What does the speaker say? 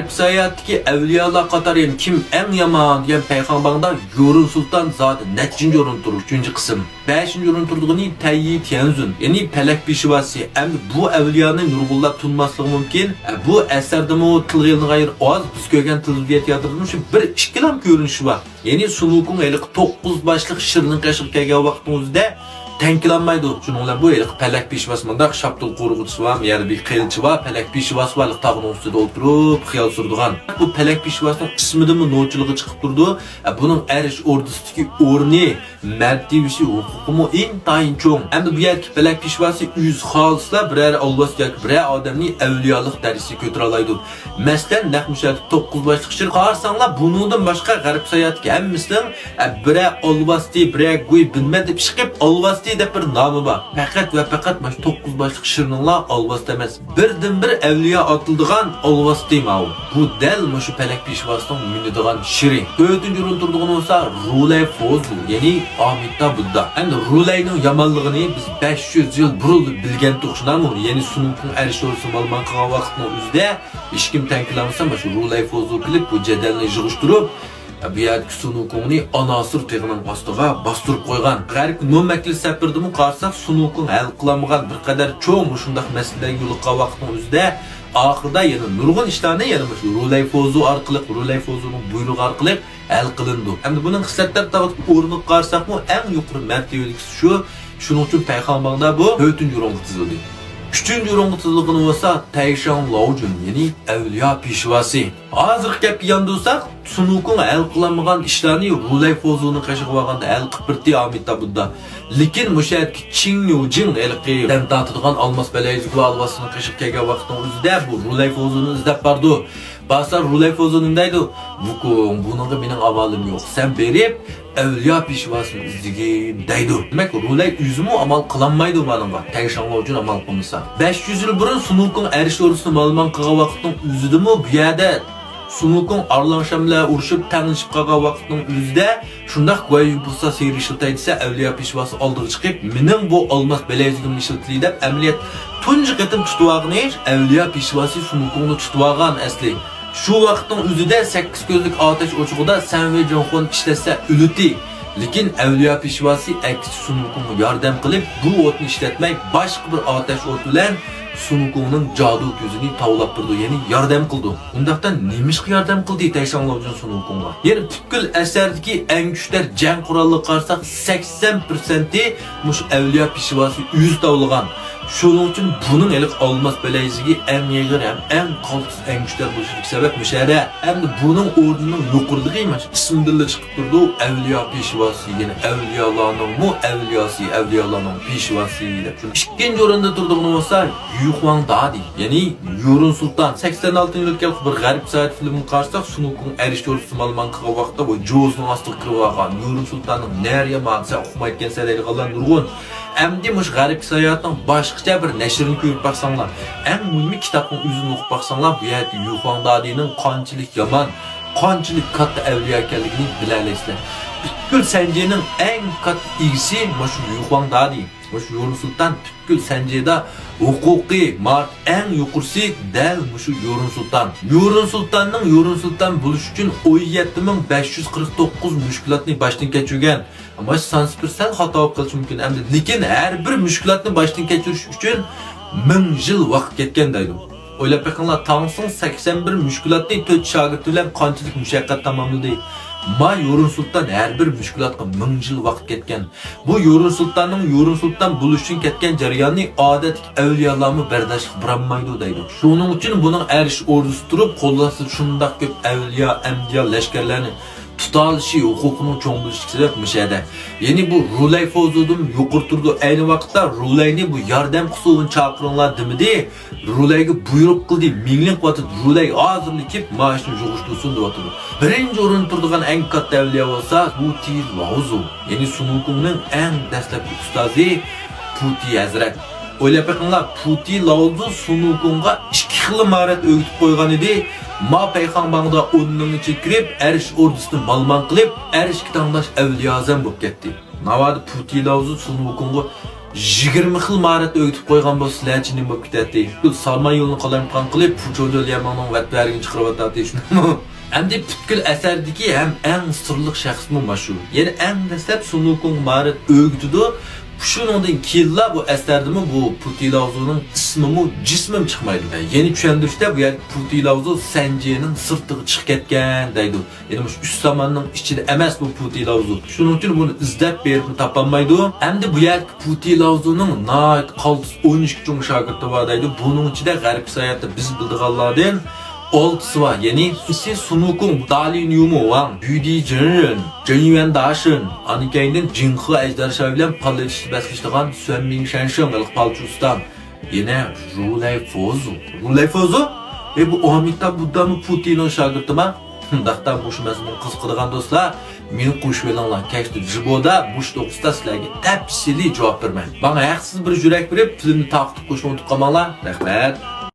Sayatdagi avliyolar qatori kim eng yomon degan payg'ambarda Yorun Sultan zoti nechinchi o'rin turdi? 3-qism. 5-o'rin turdig'ini Tayyi Tianzun, ya'ni Palak Peshvasi. Endi bu avliyoning nurg'unlab tunmasligi mumkin. Bu asardami tilg'ilni g'ayr oz biz ko'rgan tilviyat yodirish shu 1-2 lam ko'rinishi bor. Ya'ni Sunukun 9 boshliq shirning qashiq kelgan vaqtimizda tenkilanmaydi. Shuningdek bu eliq Palak Peshvasi mundaq Shaptul qo'rg'uvchisi va yana bir qilchi va Palak Peshvasi va tog'ning ustida o'tirib xiyol surdigan. Bu Palak Peshvasining ismidimi no'chiligi chiqib turdi. Buning Arish ordusidagi o'rni, martabasi, huquqi intayin cho'ng. Endi bu yerda Palak Peshvasi 100 xolislar biror olvas yoki biror odamning avliyolik darajasiga ko'tara oladi. Masalan, naqmushat 9 boshliq shir qarsanglar buningdan boshqa g'arb sayyohatga hammasining biror olvasdi, biror go'y bilmadi chiqib olvas deb bir nomi bor. Faqat va faqat mana 9 boshliq shirninglar olvasda emas. Birdan-bir avliyo otildigan olvasdi ma'u. Bu dal mushu Palak Peshvasining minadigan shiri. 4-o'rin turdig'ini bo'lsa Rulay Fozu, ya'ni Amitabh Buddha. Endi Rulayning yomonligini biz 500 yil burun bilgan to'xshinami? Ya'ni Sunukun Arishorisi malman qilgan vaqtning o'zida hech kim tankilamasa, mana Rulay Fozu qilib bu jadalni yig'ishtirib bu yerki Sunukungni Anasır teg'ining ostiga bostirib qo'ygan. G'arb no'makli safirdimi qarsak Sunukung hal qilamagan bir qadar cho'ng shundaq masalalarga yo'liqqan vaqtning o'zida oxirida yana nurg'un ishlarni yana shu Rulay Fozu orqali, Rulay Fozuning buyrug'i orqali hal qilindi. Endi buning xislatlar tag'ib o'rni qarsakmi eng yuqori martabalisi shu. Shuning uchun payg'ambarda bu 4-o'ringa tizildi. 3-o'ringa tizilgani bo'lsa Tayshan Laojun, ya'ni avliyo peshvasi. Hozir gap yandursak Sunukun hal qilamagan ishlarni Rulay Fozuning qashig'i olganda hal qilib birdi Amitabh Buddha. Lekin mushayatki Qing Yujing elqi tantatadigan olmos balayzigi va olvasini qashib kelgan vaqtning o'zida bu Rulay Fozuni izlab bordi. Basar Rulay Fozu nimdaydi? Buningga mening amalim yo'q. Sen berib avliyo peshvasini izdigin deydi. Demak Rulay o'zimi amal qilolmaydi menga. Tayshanlar uchun amal qilmasa. 500 yil burun Sunukun Arishorisi malman qilgan vaqtning o'zidimi bu yerda Sunukun arlanshamlar urushib tanishib qolgan vaqtning o'zida shundaq go'yo bo'lsa seyir ishiltaysa avliyo peshvasi oldiga chiqib mening bu olmos balayzigimni ishiltli deb amaliyat tunji qatim tutib avliyo peshvasi Sunukunni tutib olgan asli. Şu vaqtning o'zida 8 ko'zlik otash o'chig'ida San ve Jonxon ishlasa o'ldi. Lekin avliyo peshvasi aksi Sunukunga yordam qilib, bu o'tni ishlatmay boshqa bir otash o't bilan Sunukunning jadu ko'zini tavlab turdi, ya'ni yordam qildi. Undaqdan nemishqa yordam qildi Tayshanlar uchun Sunukunga? Ya'ni butkul asardagi eng kuchli jang qurolli qarsak 80% mush avliyo peshvasi o'z tavlagan. Shuning uchun buning eliq olmos balayzigi eng yig'ir ham eng qaltis eng kuchli bo'lishiga sabab mushara. Endi buning o'rnining yuqoriligi emas, ismdilla chiqib turdi avliyo peshvasi, ya'ni avliyolarning avliyolarning peshvasi deb. Ikkinchi o'rinda turdig'ini bo'lsa Yuhuang Dadi, ya'ni Yorun Sultan. 86-yillik bir g'arb sayt filmini qarsak Sunukun Arishorisi malman qilgan vaqtda bu Jozning ostiga kirib olgan Yorun Sultanning nariya maqsa o'qimayotgan saylarga nurg'un. Endi mush g'arib sayyohatning boshqacha bir nashrini ko'rib baqsanglar, eng muhimi kitobning o'zini o'qib baqsanglar, bu yerda Yuhuang Dadining qanchalik yomon, qanchalik katta avliyo ekanligini bilasizlar. Butkul Sanjayning eng katta igisi mush Yuhuang Dadi. Mush Yorun Sultan butkul Sanjayda huquqiy mard eng yuqorisi dal mush Yorun Sultan. Yorun Sultan bo'lish uchun 17549 mushkulotni boshdan kechirgan. Ama sansipir sen hata qilish mumkin. Lekin har bir mushkulotni boshdan kechirish uchun 1000 yil vaqt ketgan deydi. O'ylab bakinglar, Tangsin 81 mushkulotni 4 shogird bilan qanchalik mushaqqat tamomladi. Yorun Sultan har bir mushkulotga 1000 yil vaqt ketgan. Bu Yorun Sultan bo'lish uchun ketgan jarayonni odatdagi avliyolarni bardashlik beramaydi deydi. Shuning uchun buning Arish ordusi turib, qo'llasi shundaq ko'p avliyo, amdiyo lashkarlarni tutalishi huquqining cho'ng bo'lishiga sabab mushada. Ya'ni bu Rulay Fozudan yuqori turdi. Ayni vaqtda Rulayni bu yordam qilsin chaqiringlar demidi. Rulayga buyruq qildi. Minglik vaqt Rulay hozirlikib mashni yug'ishtirsin deb o'tirdi. Birinchi o'rin turdigan eng katta avliyo bo'lsa Puti Laozu. Ya'ni Sunukunning eng dastlabki ustozi Puti Hazrat. O'ylab bakinglar, Puti Laozu Sunukunga 2 xil maharat o'rgatib qo'ygan edi. Ma payg'ambarda o'rnini chekirib, Arish ordusini malman qilib, Arishga tanglash avliyo azam bo'lib ketdi. Navada Puti Laozu Sunukunga 20 xil maharat öğütüp koygan bu sizlerce nima bo'lib ketadi. Salman yo'lini qalamqon qilib, Puchojol Yamanning vatlarigini chiqarib atadi shuni. Endi butkul asardagi ham eng sirli shaxsmi mashu. Ya'ni eng dastlab Sunukung maharat o'rgitidi. Shuningdan keyinlar bu asardimi bu Putilavzuning ismimi, jismim chiqmaydi. Yeni tushuntirishda bu yer Putilavzu Sanjining sirtiga chiqib ketgan deydi. Ya'ni shu 3 zamonning ichida emas bu Putilavzu. Shuning uchun buni izlab berib topolmaydi. Endi bu yer Putilavzuning nayt qaltis o'ynish uchun shogirdi bor deydi. Buning ichida g'arb sayyohati biz bildiganlardan oltısı var. Yani isi Sunukung, Dalin Yumu, Wang, Yudi Zhenren, Zhen Yuandaşın, Anikay'ın Jinghe Ejderha bilen palleşi baskıştıgan Sön Mingshansheng ılık palçustan. Yine Rulay Fozu. Rulay Fozu? Bu Amitabh Buddha'nın Putin'in şagirdi mi? Daqtan bu şumazının kız kıdığan dostlar, meni qo'shib olinglar. Kechdi Jiboda bu 9'da sizlarga tafsili javob berman. Bana haqsiz bir yurak berib, filmni taqib qo'shib o'tib qolmanglar. Rahmat.